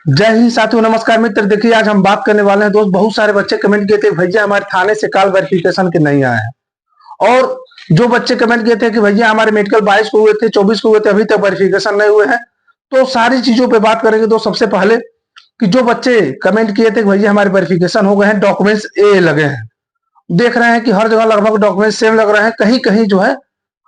जय हिंद साथियों, नमस्कार मित्र। देखिए, आज हम बात करने वाले हैं दोस्त। बहुत सारे बच्चे कमेंट किए थे भैया हमारे थाने से कॉल वेरिफिकेशन के नहीं आए हैं। और जो बच्चे कमेंट किए थे कि भैया हमारे मेडिकल 22 को हुए थे, 24 को हुए थे, अभी तक वेरिफिकेशन नहीं हुए हैं। तो सारी चीजों पे बात करेंगे। तो सबसे पहले कि जो बच्चे कमेंट किए थे कि भैया हमारे वेरिफिकेशन हो गए हैं, डॉक्यूमेंट्स ए लगे हैं, देख रहे हैं कि हर जगह लगभग डॉक्यूमेंट सेम लग रहे हैं। कहीं कहीं जो है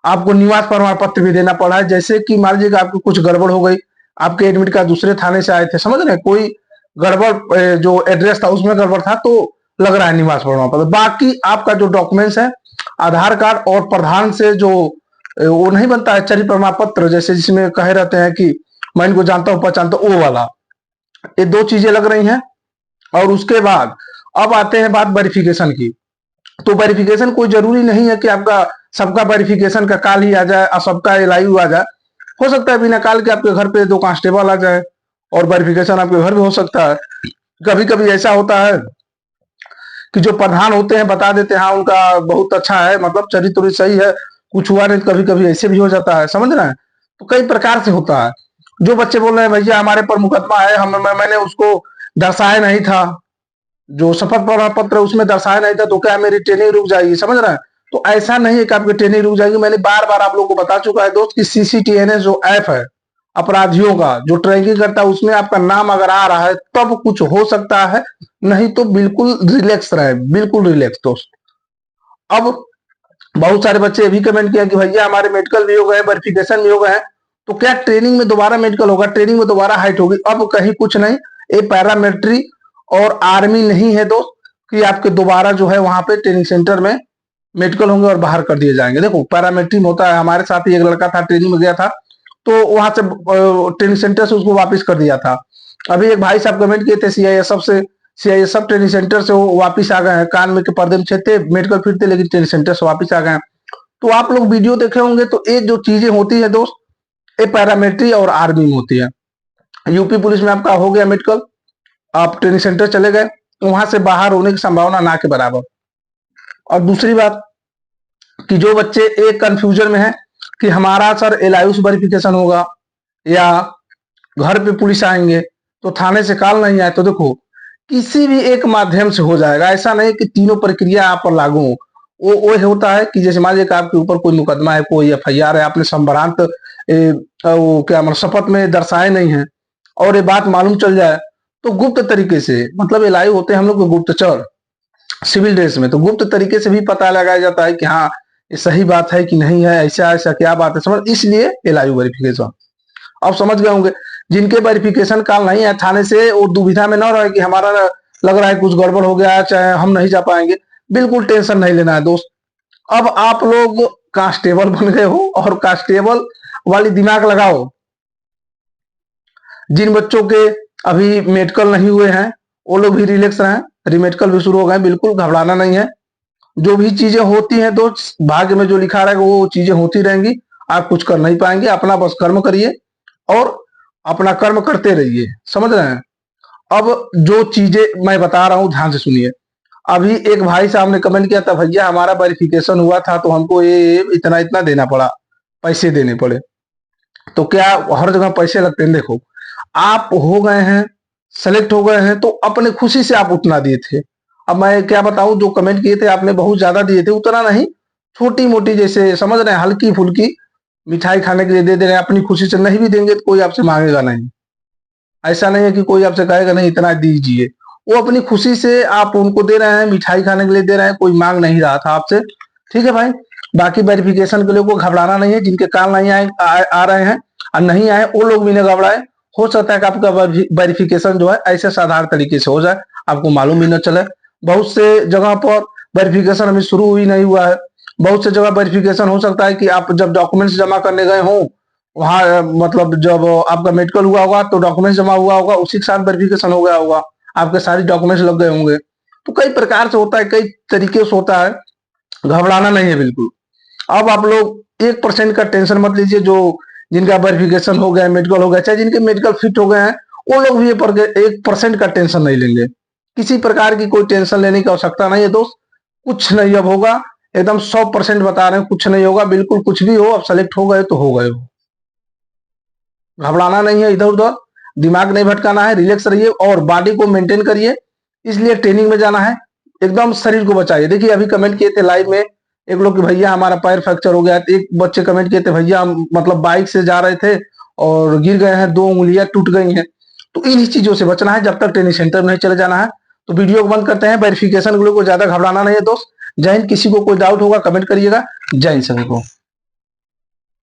आपको निवास प्रमाण पत्र भी देना पड़ा है। जैसे कि मान लीजिए आपकी कुछ गड़बड़ हो गई, आपके एडमिट कार्ड दूसरे थाने से आए थे, समझ रहे हैं, कोई गड़बड़ जो एड्रेस था उसमें गड़बड़ था, तो लग रहा है निवास प्रमाण पत्र। बाकी आपका जो डॉक्यूमेंट्स है, आधार कार्ड और प्रधान से जो वो नहीं बनता है चरित्र प्रमाण पत्र, जैसे जिसमें कहे रहते हैं कि मैं इनको जानता हूँ पहचानता हूँ, वो वाला, ये दो चीजें लग रही हैं। और उसके बाद अब आते हैं बात वेरिफिकेशन की। तो वेरिफिकेशन कोई जरूरी नहीं है कि आपका सबका वेरिफिकेशन का कॉल ही आ जाए और सबका लाइव आ जाए। हो सकता है बिना कॉल के आपके घर पे दो कांस्टेबल आ जाए और वेरिफिकेशन आपके घर में हो सकता है। कभी कभी ऐसा होता है कि जो प्रधान होते हैं बता देते हैं हाँ उनका बहुत अच्छा है, मतलब चरित्र सही है, कुछ हुआ नहीं। कभी कभी ऐसे भी हो जाता है, समझ रहे हैं। तो कई प्रकार से होता है। जो बच्चे बोल रहे हैं भैया हमारे पर मुकदमा है, मैंने उसको दर्शाया नहीं था, जो शपथ प्रमाण पत्र उसमें दर्शाया नहीं था, तो क्या मेरी ट्रेनिंग रुक जाएगी, समझ रहे हैं। तो ऐसा नहीं है कि आपकी ट्रेनिंग रुक जाएगी। मैंने बार बार आप लोगों को बता चुका है दोस्त कि सीसीटीएनएस जो ऐप है अपराधियों का जो ट्रैकिंग करता है, उसमें आपका नाम अगर आ रहा है तब कुछ हो सकता है, नहीं तो बिल्कुल रिलैक्स रहे, बिल्कुल रिलैक्स दोस्त। अब बहुत सारे बच्चे ये भी कमेंट किया कि भैया हमारे मेडिकल भी हो गए, वेरिफिकेशन भी हो गए हैं, तो क्या ट्रेनिंग में दोबारा मेडिकल होगा, ट्रेनिंग में दोबारा हाइट होगी? अब कहीं कुछ नहीं। ये पैरामिलिट्री और आर्मी नहीं है दोस्त कि आपके दोबारा जो है वहां पे ट्रेनिंग सेंटर में मेडिकल होंगे और बाहर कर दिए जाएंगे। देखो, पैरामिलिट्री में होता है, हमारे साथ ही एक लड़का था, ट्रेनिंग में गया था, तो वहां से ट्रेनिंग सेंटर से उसको वापस कर दिया था। अभी एक भाई साहब कमेंट किए थे सीआईएसएफ से, सीआईएसएफ ट्रेनिंग सेंटर से वो वापस आ गए हैं। कान में के पर्दे में छेद थे, मेडिकल फिर थे, लेकिन ट्रेनिंग सेंटर से वापस आ गए हैं। तो आप लोग वीडियो देखे होंगे, तो ये जो चीजें होती है दोस्त, ये पैरामिलिट्री और आर्मी में होती है। यूपी पुलिस में आपका हो गया मेडिकल, आप ट्रेनिंग सेंटर चले गए, वहां से बाहर होने की संभावना ना के बराबर। और दूसरी बात कि जो बच्चे एक कंफ्यूजन में है कि हमारा सर एलआईयू वेरिफिकेशन होगा या घर पे पुलिस आएंगे, तो थाने से कॉल नहीं आए, तो देखो किसी भी एक माध्यम से हो जाएगा। ऐसा नहीं कि तीनों प्रक्रिया आप पर लागू हो। वो होता है कि जैसे मान लीजिए आपके ऊपर कोई मुकदमा है, कोई एफआईआर है, आपने संभ्रांत वो क्या मतलब शपथ में दर्शाए नहीं है और ये बात मालूम चल जाए, तो गुप्त तरीके से, मतलब एलआईयू होते हैं हम लोग गुप्तचर सिविल ड्रेस में, तो गुप्त तरीके से भी पता लगाया जाता है कि हाँ ये सही बात है कि नहीं है, ऐसा ऐसा क्या बात है, समझ, इसलिए एलआईयू वेरिफिकेशन। अब समझ गए होंगे। जिनके वेरिफिकेशन कॉल नहीं है थाने से, वो दुविधा में न रहे कि हमारा लग रहा है कुछ गड़बड़ हो गया, चाहे हम नहीं जा पाएंगे। बिल्कुल टेंशन नहीं लेना है दोस्त। अब आप लोग कांस्टेबल बन गए हो और कांस्टेबल वाली दिमाग लगाओ। जिन बच्चों के अभी मेडिकल नहीं हुए हैं वो लोग भी रिलैक्स रहें, रिमेडिकल भी शुरू हो गए, बिल्कुल घबराना नहीं है। जो भी चीजें होती हैं दोस्त, भाग्य में जो लिखा रहेगा वो चीजें होती रहेंगी। आप कुछ कर नहीं पाएंगे, अपना बस कर्म करिए और अपना कर्म करते रहिए, समझ रहे हैं। अब जो चीजें मैं बता रहा हूं ध्यान से सुनिए। अभी एक भाई साहब ने कमेंट किया था भैया हमारा वेरिफिकेशन हुआ था तो हमको ये इतना इतना देना पड़ा, पैसे देने पड़े। तो क्या हर जगह पैसे लगते हैं? देखो, आप हो गए हैं, सेलेक्ट हो गए हैं, तो अपने खुशी से आप उतना दिए थे। अब मैं क्या बताऊं, जो कमेंट किए थे आपने बहुत ज्यादा दिए थे, उतना नहीं, छोटी मोटी, जैसे समझ रहे हैं, हल्की फुल्की मिठाई खाने के लिए दे दे रहे हैं अपनी खुशी से। नहीं भी देंगे तो कोई आपसे मांगेगा नहीं। ऐसा नहीं है कि कोई आपसे कहेगा नहीं इतना दीजिए। वो अपनी खुशी से आप उनको दे रहे हैं, मिठाई खाने के लिए दे रहे हैं, कोई मांग नहीं रहा था आपसे। ठीक है भाई। बाकी वेरिफिकेशन के लिए को घबराना नहीं है। जिनके काल नहीं आ रहे हैं और नहीं आए, वो लोग भी नहीं घबराए। हो सकता है कि आपका वेरिफिकेशन जो है ऐसे साधारण तरीके से हो जाए, आपको मालूम भी न चले। बहुत से जगह पर वेरिफिकेशन अभी शुरू ही नहीं हुआ है। बहुत से जगह वेरिफिकेशन हो सकता है कि आप जब डॉक्यूमेंट्स जमा करने गए हों, वहां मतलब जब आपका मेडिकल हुआ होगा तो डॉक्यूमेंट्स जमा हुआ होगा, उसी के साथ वेरिफिकेशन हो गया होगा, आपके सारे डॉक्यूमेंट्स लग गए होंगे। तो कई प्रकार से होता है, कई तरीके से होता है, घबराना नहीं है बिल्कुल। अब आप लोग 1% का टेंशन मत लीजिए। जो जिनका वेरिफिकेशन हो गया, मेडिकल हो गया, चाहे जिनके मेडिकल फिट हो गए हैं, वो लोग भी 1% का टेंशन नहीं लेंगे। किसी प्रकार की कोई टेंशन लेने की आवश्यकता नहीं है दोस्त। कुछ नहीं अब होगा, एकदम 100% बता रहे हैं, कुछ नहीं होगा, बिल्कुल कुछ भी हो। अब सेलेक्ट हो गए तो हो गए हो, घबराना नहीं है इधर उधर। दिमाग नहीं भटकाना है, रिलैक्स रहिए और बॉडी को मेंटेन करिए। इसलिए ट्रेनिंग में जाना है, एकदम शरीर को बचाइए। देखिए अभी कमेंट किए थे लाइव में एक लोग कि भैया हमारा पैर फ्रैक्चर हो गया, एक बच्चे कमेंट किए थे भैया मतलब बाइक से जा रहे थे और गिर गए हैं, 2 उंगलियां टूट गई हैं। तो इन चीजों से बचना है, जब तक ट्रेनिंग सेंटर में नहीं चले जाना है। तो वीडियो को बंद करते हैं, वेरिफिकेशन को ज्यादा घबराना नहीं है दोस्त। जय हिंद। किसी को कोई डाउट होगा कमेंट करिएगा। जय हिंद सभी को।